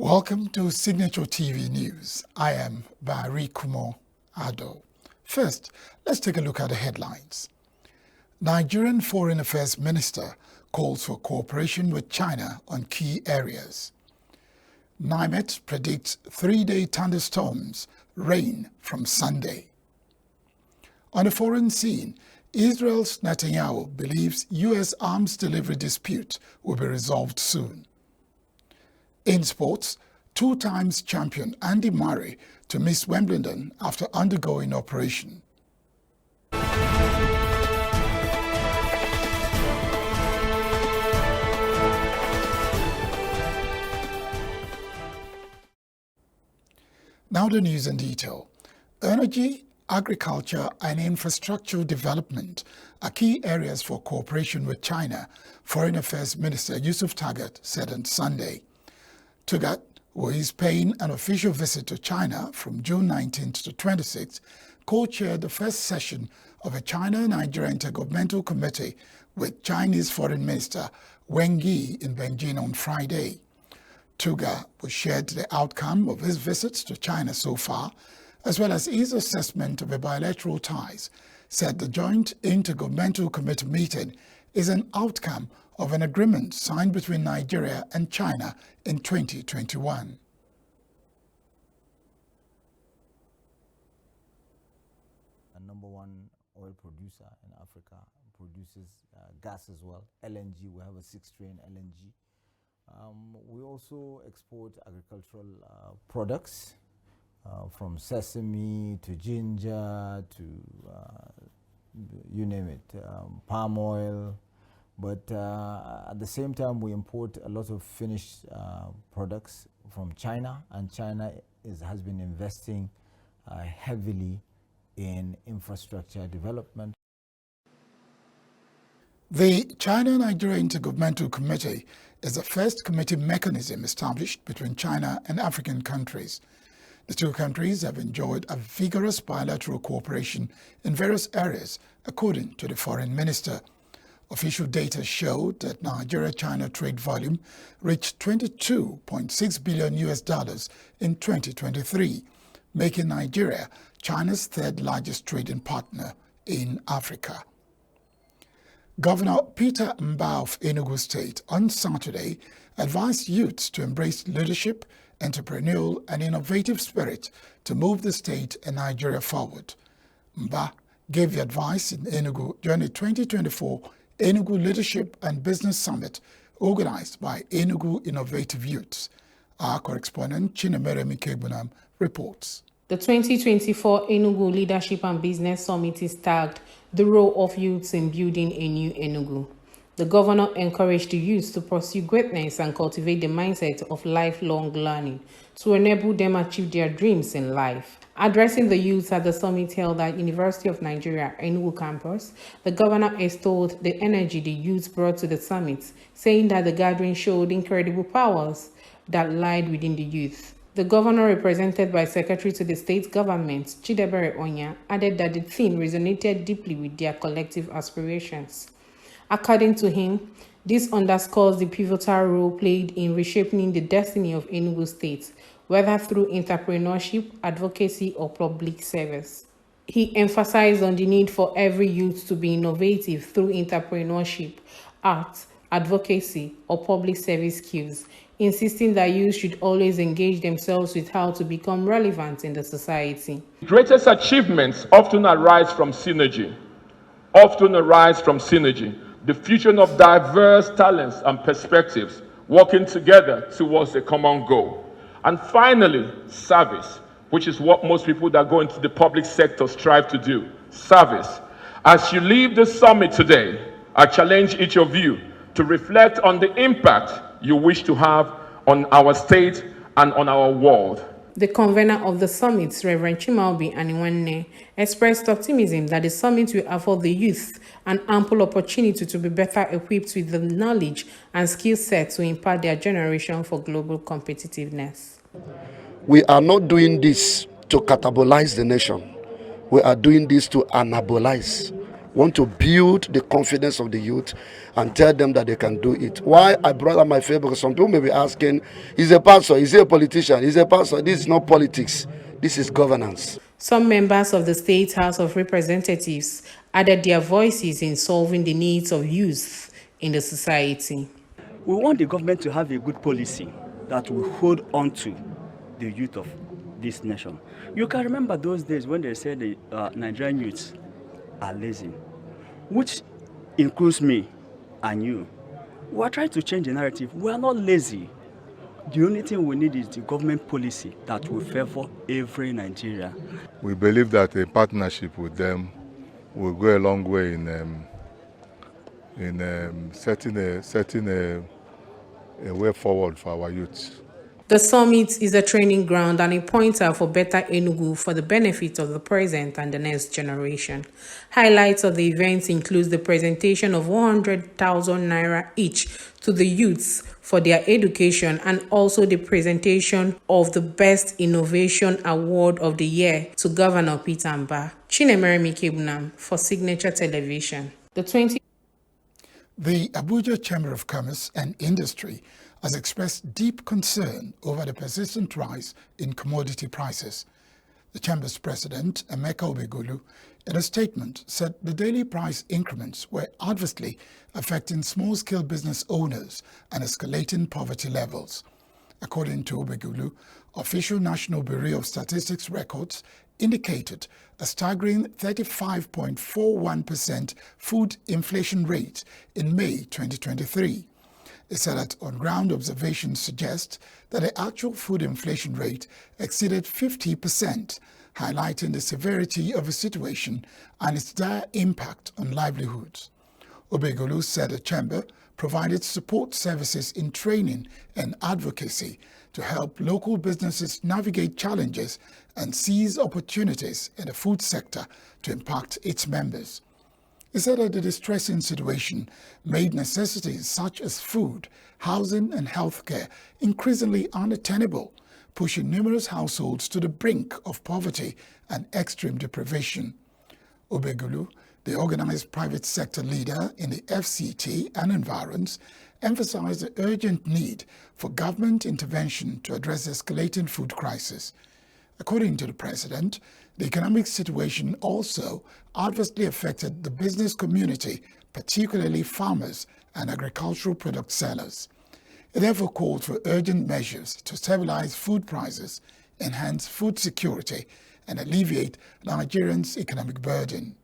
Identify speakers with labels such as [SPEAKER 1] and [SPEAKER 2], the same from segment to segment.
[SPEAKER 1] Welcome to Signature TV News. I am Barry Kumo Ado. First, let's take a look at the headlines. Nigerian Foreign Affairs Minister calls for cooperation with China on key areas. NIMET predicts 3-day thunderstorms, rain from Sunday. On the foreign scene, Israel's Netanyahu believes U.S. arms delivery dispute will be resolved soon. In sports, 2-time champion Andy Murray to miss Wimbledon after undergoing operation. Now the news in detail. Energy, agriculture and infrastructure development are key areas for cooperation with China, Foreign Affairs Minister Yusuf Tagat said on Sunday. Tagat, who is paying an official visit to China from June 19th to 26th, co-chaired the first session of a China-Nigeria Intergovernmental Committee with Chinese Foreign Minister Wang Yi in Beijing on Friday. Tagat, who shared the outcome of his visits to China so far, as well as his assessment of the bilateral ties, said the joint Intergovernmental Committee meeting is an outcome of an agreement signed between Nigeria and China in 2021.
[SPEAKER 2] A number one oil producer in Africa, produces gas as well, LNG. We have a 6-train LNG. We also export agricultural products from sesame to ginger to you name it, palm oil. But at the same time, we import a lot of finished products from China, and China has been investing heavily in infrastructure development.
[SPEAKER 1] The China-Nigeria Intergovernmental Committee is the first committee mechanism established between China and African countries. The two countries have enjoyed a vigorous bilateral cooperation in various areas, according to the foreign minister. Official data showed that Nigeria-China trade volume reached $22.6 billion in 2023, making Nigeria China's third largest trading partner in Africa. Governor Peter Mbah of Enugu State on Saturday advised youths to embrace leadership, entrepreneurial and innovative spirit to move the state and Nigeria forward. Mbah gave the advice in Enugu during the 2024 Enugu Leadership and Business Summit organized by Enugu Innovative Youths. Our correspondent Chinemere Mikegbunam reports.
[SPEAKER 3] The 2024 Enugu Leadership and Business Summit is tagged "The Role of Youths in Building a New Enugu." The governor encouraged the youths to pursue greatness and cultivate the mindset of lifelong learning to enable them achieve their dreams in life. Addressing the youths at the summit held at University of Nigeria, Enugu campus, the governor extolled the energy the youths brought to the summit, saying that the gathering showed incredible powers that lied within the youth. The governor, represented by Secretary to the state government, Chidebere Onya, added that the theme resonated deeply with their collective aspirations. According to him, this underscores the pivotal role played in reshaping the destiny of Enugu State, whether through entrepreneurship, advocacy, or public service. He emphasized on the need for every youth to be innovative through entrepreneurship, art, advocacy, or public service skills, insisting that youth should always engage themselves with how to become relevant in the society.
[SPEAKER 4] Greatest achievements often arise from synergy. The fusion of diverse talents and perspectives working together towards a common goal. And finally, service, which is what most people that go into the public sector strive to do. Service. As you leave the summit today, I challenge each of you to reflect on the impact you wish to have on our state and on our world.
[SPEAKER 3] The convener of the summit, Reverend Chimaobi Aniwanne, expressed optimism that the summit will afford the youth an ample opportunity to be better equipped with the knowledge and skill set to impact their generation for global competitiveness.
[SPEAKER 5] We are not doing this to catabolize the nation. We are doing this to anabolize want to build the confidence of the youth and tell them that they can do it. Why I brought up my faith, because some people may be asking, is a pastor, is he a politician, is a pastor? This is not politics, this is governance.
[SPEAKER 3] Some members of the State House of Representatives added their voices in solving the needs of youth in the society.
[SPEAKER 6] We want the government to have a good policy that will hold on to the youth of this nation. You can remember those days when they said the Nigerian youths are lazy, which includes me and you. We are trying to change the narrative. We are not lazy. The only thing we need is the government policy that will favor every Nigerian.
[SPEAKER 7] We believe that a partnership with them will go a long way in setting a way forward for our youth.
[SPEAKER 3] The summit is a training ground and a pointer for better Enugu for the benefit of the present and the next generation. Highlights of the event include the presentation of 100,000 naira each to the youths for their education and also the presentation of the Best Innovation Award of the Year to Governor Peter Mbah. Chinemere Mikebunam for Signature Television. The
[SPEAKER 1] Abuja Chamber of Commerce and Industry has expressed deep concern over the persistent rise in commodity prices. The Chamber's president, Emeka Obegulu, in a statement said the daily price increments were adversely affecting small-scale business owners and escalating poverty levels. According to Obegulu, official National Bureau of Statistics records indicated a staggering 35.41% food inflation rate in May 2023. It said that on-ground observations suggest that the actual food inflation rate exceeded 50%, highlighting the severity of the situation and its dire impact on livelihoods. Obegulu said the chamber provided support services in training and advocacy to help local businesses navigate challenges and seize opportunities in the food sector to impact its members. He said that the distressing situation made necessities such as food, housing, and healthcare increasingly unattainable, pushing numerous households to the brink of poverty and extreme deprivation. Obegulu, the organized private sector leader in the FCT and environs, emphasized the urgent need for government intervention to address the escalating food crisis. According to the president, the economic situation also adversely affected the business community, particularly farmers and agricultural product sellers. It therefore called for urgent measures to stabilize food prices, enhance food security, and alleviate Nigerians' economic burden.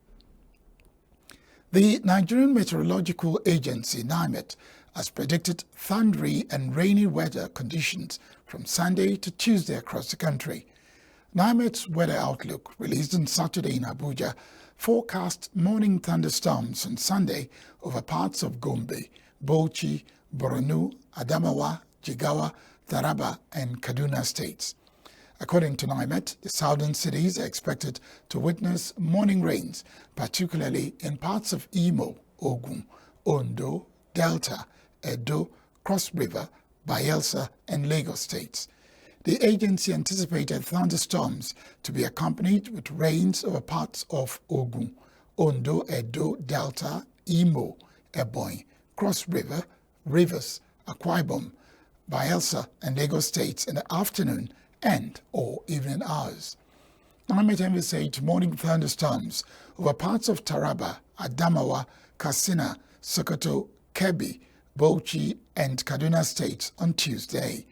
[SPEAKER 1] The Nigerian Meteorological Agency, NIMET, has predicted thundery and rainy weather conditions from Sunday to Tuesday across the country. NIMET's weather outlook, released on Saturday in Abuja, forecast morning thunderstorms on Sunday over parts of Gombe, Bauchi, Borno, Adamawa, Jigawa, Taraba, and Kaduna states. According to NIMET, the southern cities are expected to witness morning rains, particularly in parts of Imo, Ogun, Ondo, Delta, Edo, Cross River, Bayelsa, and Lagos states. The agency anticipated thunderstorms to be accompanied with rains over parts of Ogun, Ondo, Edo, Delta, Imo, Ebonyi, Cross River, Rivers, Akwa Ibom, Bayelsa, and Lagos states in the afternoon and/or evening hours. NIMET envisaged morning thunderstorms over parts of Taraba, Adamawa, Katsina, Sokoto, Kebbi, Bauchi, and Kaduna states on Tuesday.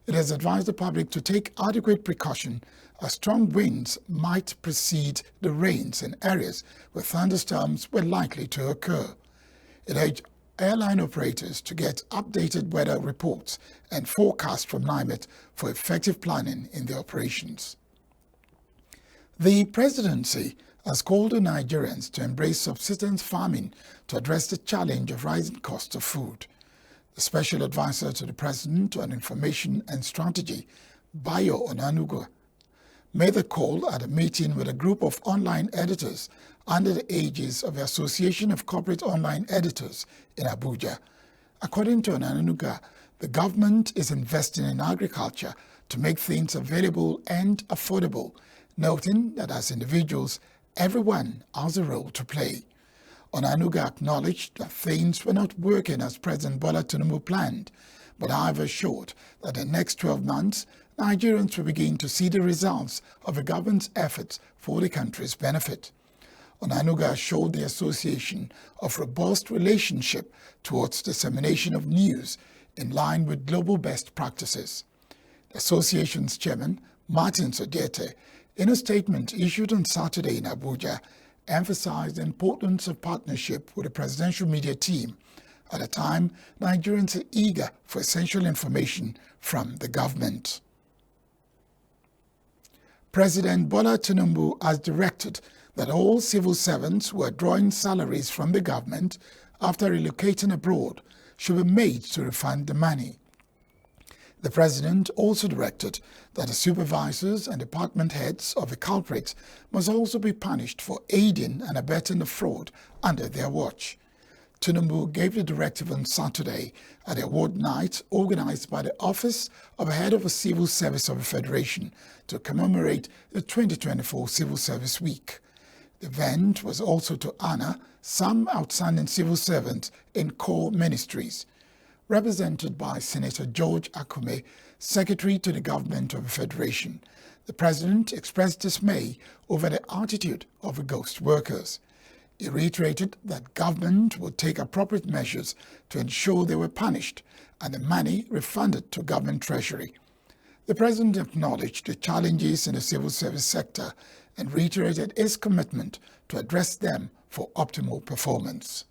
[SPEAKER 1] It has advised the public to take adequate precaution as strong winds might precede the rains in areas where thunderstorms were likely to occur. It urged airline operators to get updated weather reports and forecasts from NIMET for effective planning in their operations. The presidency has called on Nigerians to embrace subsistence farming to address the challenge of rising costs of food. The Special Advisor to the President on Information and Strategy, Bayo Onanuga, made the call at a meeting with a group of online editors under the aegis of the Association of Corporate Online Editors in Abuja. According to Onanuga, the government is investing in agriculture to make things available and affordable, noting that as individuals, everyone has a role to play. Onanuga acknowledged that things were not working as President Bola Tinubu planned, but however assured that in the next 12 months, Nigerians will begin to see the results of the government's efforts for the country's benefit. Onanuga assured the association of robust relationship towards dissemination of news in line with global best practices. The association's chairman, Martin Sodiete, in a statement issued on Saturday in Abuja, emphasized the importance of partnership with the presidential media team at a time Nigerians are eager for essential information from the government. President Bola Tinubu has directed that all civil servants who are drawing salaries from the government after relocating abroad should be made to refund the money. The president also directed that the supervisors and department heads of the culprits must also be punished for aiding and abetting the fraud under their watch. Tinubu gave the directive on Saturday at the award night organized by the Office of the Head of the Civil Service of the Federation to commemorate the 2024 Civil Service Week. The event was also to honor some outstanding civil servants in core ministries. Represented by Senator George Akume, Secretary to the Government of the Federation, the President expressed dismay over the attitude of the ghost workers. He reiterated that government would take appropriate measures to ensure they were punished and the money refunded to government treasury. The President acknowledged the challenges in the civil service sector and reiterated his commitment to address them for optimal performance.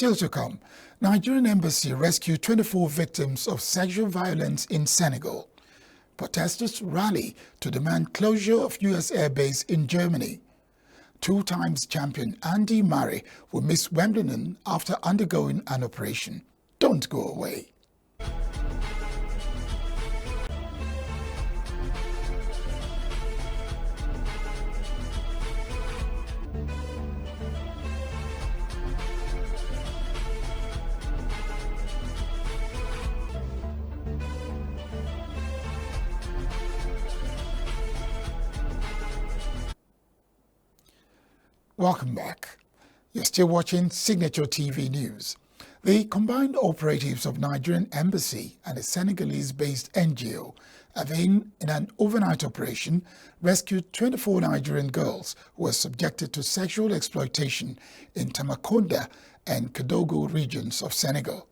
[SPEAKER 1] Still to come, Nigerian embassy rescued 24 victims of sexual violence in Senegal. Protesters rally to demand closure of U.S. airbase in Germany. Two-time champion Andy Murray will miss Wimbledon after undergoing an operation. Don't go away. Welcome back. You're still watching Signature TV News. The combined operatives of Nigerian Embassy and a Senegalese-based NGO have in an overnight operation rescued 24 Nigerian girls who were subjected to sexual exploitation in Tamakonda and Kedougou regions of Senegal.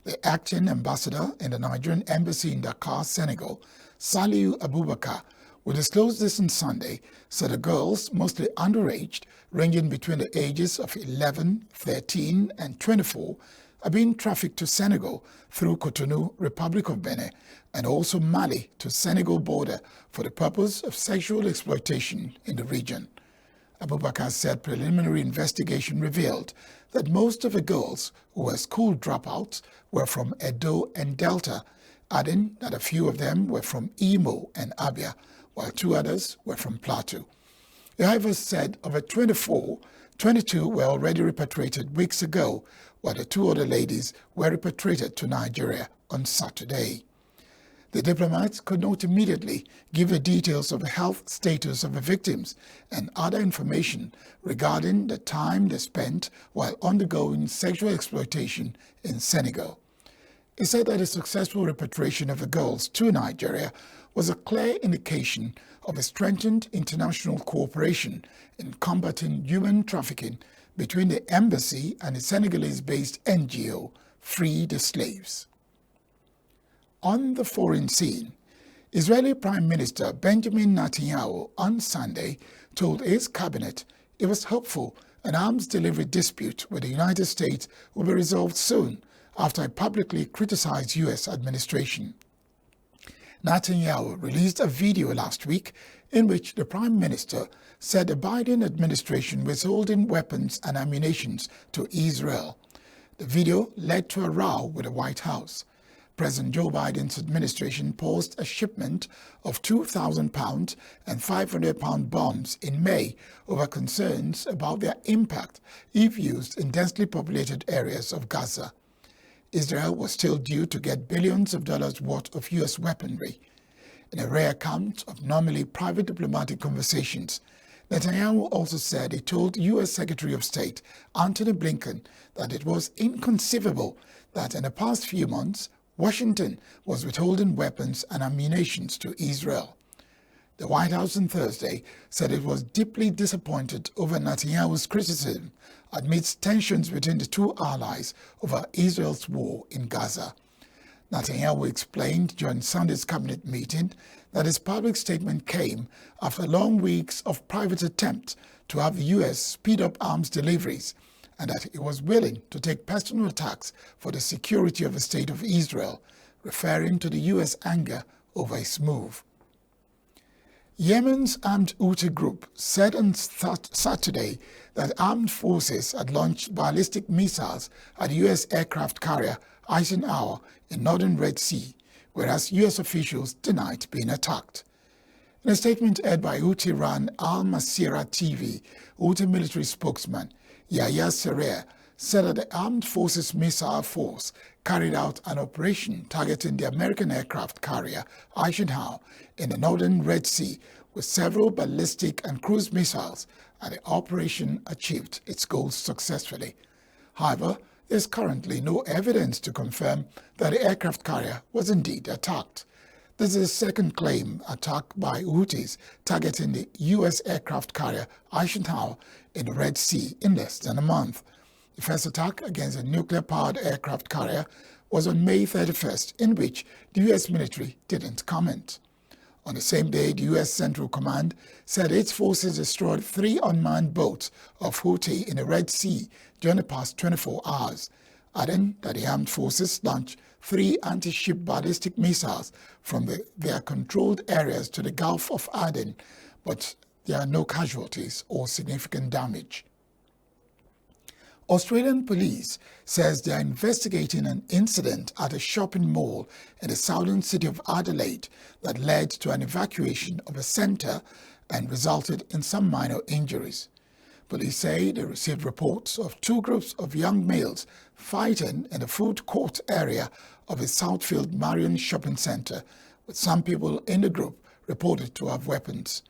[SPEAKER 1] The acting ambassador in the Nigerian Embassy in Dakar, Senegal, Saliu Abubakar, will disclose this on Sunday, said the girls, mostly underage, ranging between the ages of 11, 13, and 24, are being trafficked to Senegal through Cotonou, Republic of Benin, and also Mali to Senegal border for the purpose of sexual exploitation in the region. Abubakar said preliminary investigation revealed that most of the girls who were school dropouts were from Edo and Delta, adding that a few of them were from Imo and Abia, while two others were from Plateau. The However said of the 24, 22 were already repatriated weeks ago, while the two other ladies were repatriated to Nigeria on Saturday. The diplomats could not immediately give the details of the health status of the victims and other information regarding the time they spent while undergoing sexual exploitation in Senegal. He said that the successful repatriation of the girls to Nigeria was a clear indication of a strengthened international cooperation in combating human trafficking between the embassy and the Senegalese-based NGO Free the Slaves. On the foreign scene, Israeli Prime Minister Benjamin Netanyahu on Sunday told his cabinet he was hopeful an arms delivery dispute with the United States will be resolved soon after I publicly criticized U.S. administration. Netanyahu released a video last week in which the Prime Minister said the Biden administration was holding weapons and ammunition to Israel. The video led to a row with the White House. President Joe Biden's administration paused a shipment of £2,000 and £500 bombs in May over concerns about their impact if used in densely populated areas of Gaza. Israel was still due to get billions of dollars worth of U.S. weaponry. In a rare account of normally private diplomatic conversations, Netanyahu also said he told U.S. Secretary of State Antony Blinken that it was inconceivable that in the past few months, Washington was withholding weapons and ammunition to Israel. The White House on Thursday said it was deeply disappointed over Netanyahu's criticism amidst tensions between the two allies over Israel's war in Gaza. Netanyahu explained during Sunday's cabinet meeting that his public statement came after long weeks of private attempts to have the U.S. speed up arms deliveries, and that he was willing to take personal attacks for the security of the State of Israel, referring to the U.S. anger over his move. Yemen's armed Houthi group said on Saturday that armed forces had launched ballistic missiles at the U.S. aircraft carrier Eisenhower in northern Red Sea, whereas U.S. officials denied being attacked. In a statement aired by Houthi-run Al Masirah TV, Houthi military spokesman Yahya Sarrer said that the Armed Forces Missile Force carried out an operation targeting the American aircraft carrier Eisenhower in the northern Red Sea with several ballistic and cruise missiles, and the operation achieved its goals successfully. However, there is currently no evidence to confirm that the aircraft carrier was indeed attacked. This is the second claim attack by Houthis targeting the U.S. aircraft carrier Eisenhower in the Red Sea in less than a month. The first attack against a nuclear-powered aircraft carrier was on May 31st, in which the U.S. military didn't comment. On the same day, the U.S. Central Command said its forces destroyed 3 unmanned boats of Houthi in the Red Sea during the past 24 hours, adding that the armed forces launched 3 anti-ship ballistic missiles from their controlled areas to the Gulf of Aden, but there are no casualties or significant damage. Australian police says they are investigating an incident at a shopping mall in the southern city of Adelaide that led to an evacuation of a centre and resulted in some minor injuries. Police say they received reports of 2 groups of young males fighting in the food court area of a Southfield Marion shopping centre, with some people in the group reported to have weapons.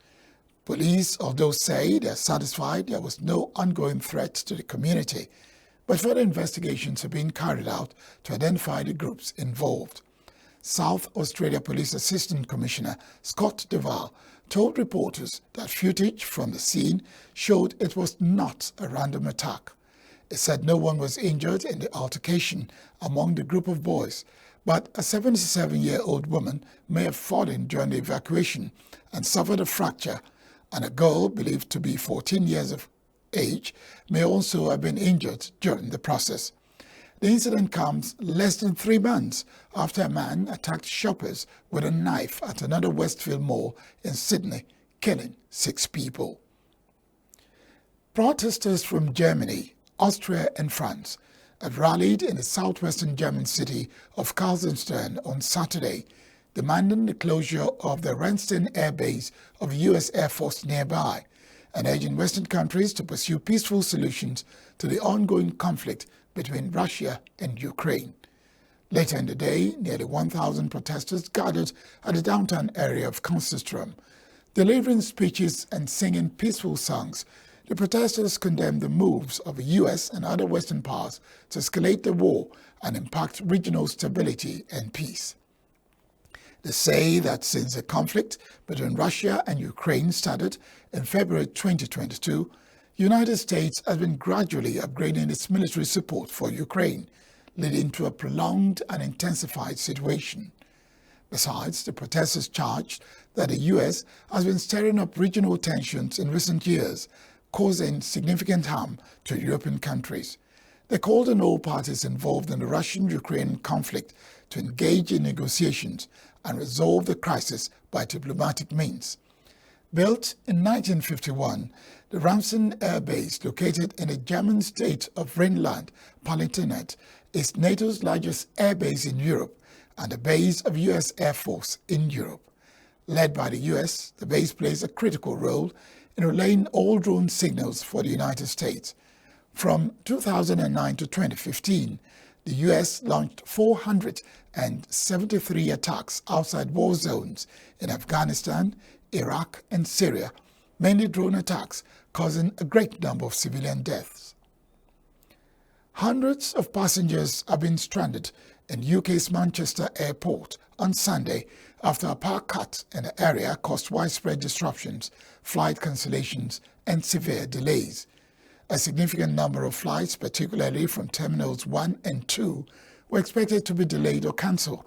[SPEAKER 1] Police, although say they are satisfied there was no ongoing threat to the community, but further investigations are being carried out to identify the groups involved. South Australia Police Assistant Commissioner Scott Duval told reporters that footage from the scene showed it was not a random attack. It said no one was injured in the altercation among the group of boys, but a 77-year-old woman may have fallen during the evacuation and suffered a fracture, and a girl believed to be 14 years of age may also have been injured during the process. The incident comes less than 3 months after a man attacked shoppers with a knife at another Westfield mall in Sydney, killing 6 people. Protesters from Germany, Austria and France have rallied in the southwestern German city of Kaiserslautern on Saturday, demanding the closure of the Ramstein air base of the U.S. Air Force nearby and urging Western countries to pursue peaceful solutions to the ongoing conflict between Russia and Ukraine. Later in the day, nearly 1,000 protesters gathered at the downtown area of Kaiserslautern. Delivering speeches and singing peaceful songs, the protesters condemned the moves of the U.S. and other Western powers to escalate the war and impact regional stability and peace. They say that since the conflict between Russia and Ukraine started in February 2022, the United States has been gradually upgrading its military support for Ukraine, leading to a prolonged and intensified situation. Besides, the protesters charged that the U.S. has been stirring up regional tensions in recent years, causing significant harm to European countries. They called on all parties involved in the Russian-Ukraine conflict to engage in negotiations and resolve the crisis by diplomatic means. Built in 1951, the Ramstein Air Base, located in the German state of Rhineland-Palatinate, is NATO's largest air base in Europe and the base of U.S. Air Force in Europe. Led by the U.S., the base plays a critical role in relaying all drone signals for the United States. From 2009 to 2015, the U.S. launched 473 attacks outside war zones in Afghanistan, Iraq, and Syria, mainly drone attacks, causing a great number of civilian deaths. Hundreds of passengers have been stranded in UK's Manchester airport on Sunday after a power cut in the area caused widespread disruptions, flight cancellations, and severe delays. A significant number of flights, particularly from Terminals 1 and 2, were expected to be delayed or cancelled,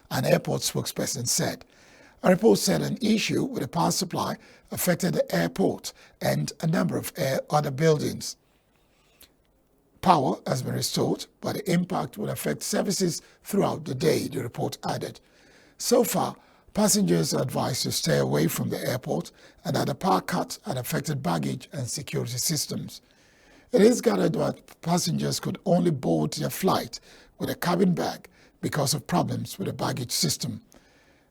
[SPEAKER 1] an airport spokesperson said. A report said an issue with the power supply affected the airport and a number of other buildings. Power has been restored, but the impact will affect services throughout the day, the report added. So far, passengers are advised to stay away from the airport and that the power cut had affected baggage and security systems. It is gathered that passengers could only board their flight with a cabin bag because of problems with the baggage system.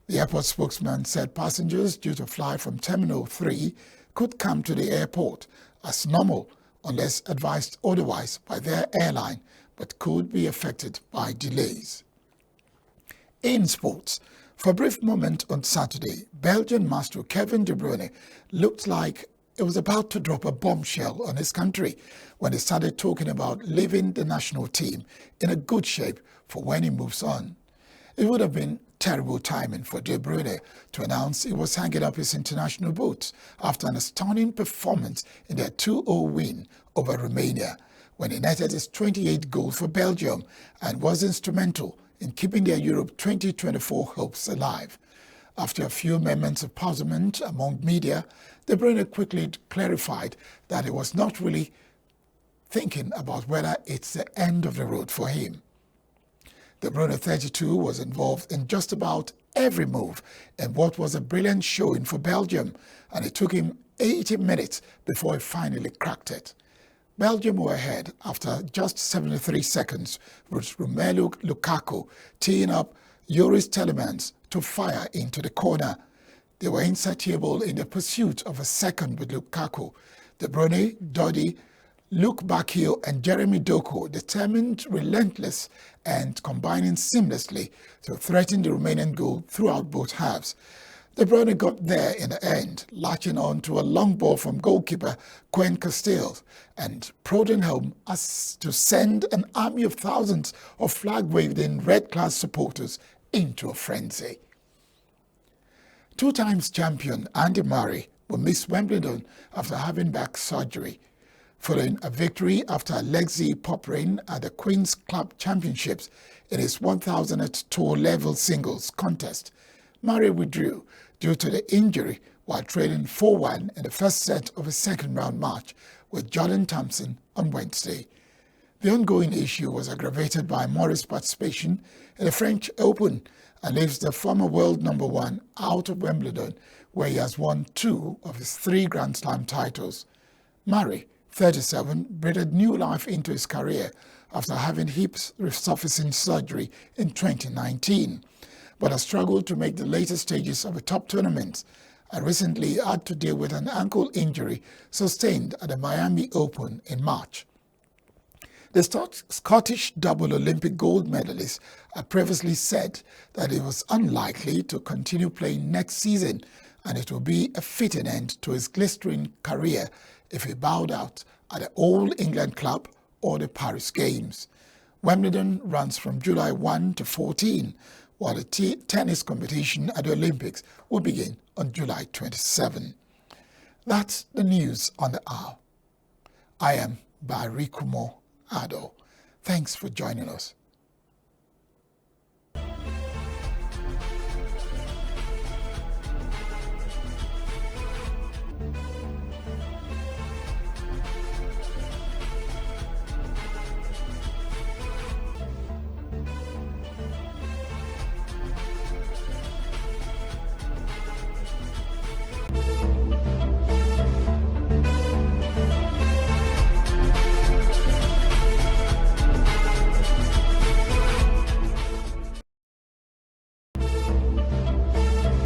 [SPEAKER 1] The airport spokesman said passengers due to fly from Terminal 3 could come to the airport as normal unless advised otherwise by their airline, but could be affected by delays. In sports, for a brief moment on Saturday, Belgian master Kevin De Bruyne looked like he was about to drop a bombshell on his country when he started talking about leaving the national team in a good shape for when he moves on. It would have been terrible timing for De Bruyne to announce he was hanging up his international boots after an stunning performance in their 2-0 win over Romania, when he netted his 28th goal for Belgium and was instrumental in keeping their Europe 2024 hopes alive. After a few moments of puzzlement among media, De Bruyne quickly clarified that he was not really thinking about whether it's the end of the road for him. De Bruyne, 32, was involved in just about every move in what was a brilliant showing for Belgium, and it took him 80 minutes before he finally cracked it. Belgium were ahead after just 73 seconds, with Romelu Lukaku teeing up Joris Telemans to fire into the corner. They were insatiable in the pursuit of a second with Lukaku. De Bruyne, Dodi, Luke Bakio and Jeremy Doku determined, relentless and combining seamlessly to threaten the Romanian goal throughout both halves. De Bruyne got there in the end, latching on to a long ball from goalkeeper Quen Castells and prodding home as to send an army of thousands of flag-waving red-clad supporters into a frenzy. Two-times champion Andy Murray will miss Wimbledon after having back surgery. Following a victory after a Lexi Poprin at the Queen's Club Championships in his 1000th tour level singles contest, Murray withdrew due to the injury while trailing 4-1 in the first set of a second-round match with Jordan Thompson on Wednesday. The ongoing issue was aggravated by Murray's participation in the French Open and leaves the former world number one out of Wimbledon, where he has won 2 of his 3 Grand Slam titles. Murray, 37, breathed new life into his career after having hip resurfacing surgery in 2019, but has struggled to make the later stages of a top tournament and recently had to deal with an ankle injury sustained at the Miami Open in March. The Scottish double Olympic gold medalist had previously said that it was unlikely to continue playing next season and it will be a fitting end to his glittering career if he bowed out at the All England Club or the Paris Games. Wimbledon runs from July 1 to 14, while the tennis competition at the Olympics will begin on July 27. That's the news on the hour. I am Barikumo Ado. Thanks for joining us.